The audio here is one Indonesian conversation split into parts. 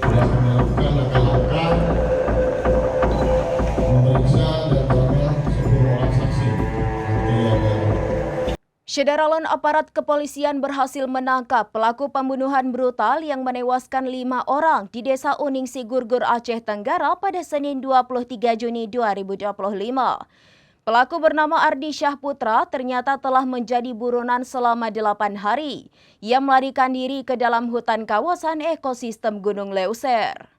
Sudah melakukan langkah-langkah memeriksa dan menangkap 10 orang saksi. Nanti ada Syederalun aparat kepolisian berhasil menangkap pelaku pembunuhan brutal yang menewaskan 5 orang di Desa Uningsi Gurgur, Aceh Tenggara pada Senin 23 Juni 2025. Pelaku bernama Ardi Syahputra ternyata telah menjadi buronan selama 8 hari. Ia melarikan diri ke dalam hutan kawasan ekosistem Gunung Leuser.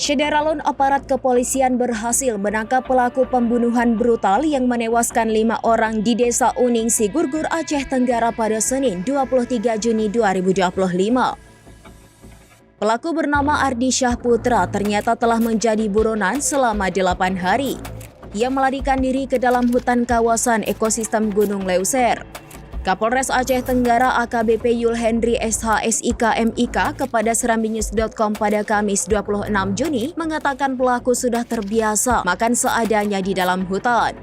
Syederalun aparat kepolisian berhasil menangkap pelaku pembunuhan brutal yang menewaskan 5 orang di Desa Uningsi Gurgur, Aceh Tenggara pada Senin 23 Juni 2025. Pelaku bernama Ardi Syahputra ternyata telah menjadi buronan selama 8 hari. Ia melarikan diri ke dalam hutan kawasan ekosistem Gunung Leuser. Kapolres Aceh Tenggara AKBP Yul Hendri SH.SIK MIK kepada serambinews.com pada Kamis 26 Juni mengatakan pelaku sudah terbiasa makan seadanya di dalam hutan.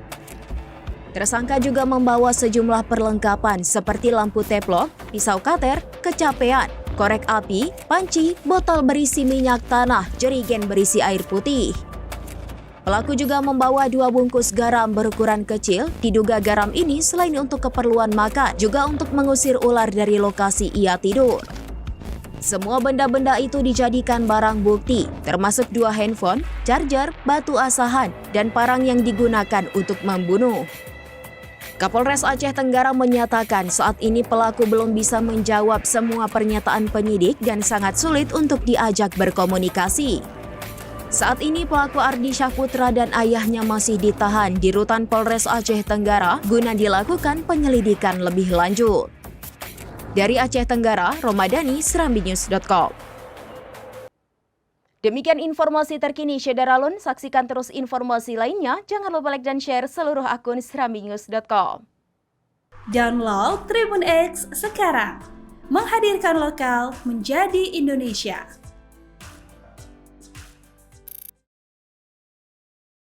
Tersangka juga membawa sejumlah perlengkapan seperti lampu teplok, pisau kater, kecapean, korek api, panci, botol berisi minyak tanah, jerigen berisi air putih. Pelaku juga membawa 2 bungkus garam berukuran kecil. Diduga garam ini selain untuk keperluan makan, juga untuk mengusir ular dari lokasi ia tidur. Semua benda-benda itu dijadikan barang bukti, termasuk 2 handphone, charger, batu asahan, dan parang yang digunakan untuk membunuh. Kapolres Aceh Tenggara menyatakan saat ini pelaku belum bisa menjawab semua pernyataan penyidik dan sangat sulit untuk diajak berkomunikasi. Saat ini pelaku Ardi Syahputra dan ayahnya masih ditahan di rutan Polres Aceh Tenggara guna dilakukan penyelidikan lebih lanjut. Dari Aceh Tenggara, Romadani, serambinews.com. Demikian informasi terkini Syederalun, saksikan terus informasi lainnya. Jangan lupa like dan share seluruh akun serambinews.com. Download Tribun X sekarang, menghadirkan lokal menjadi Indonesia.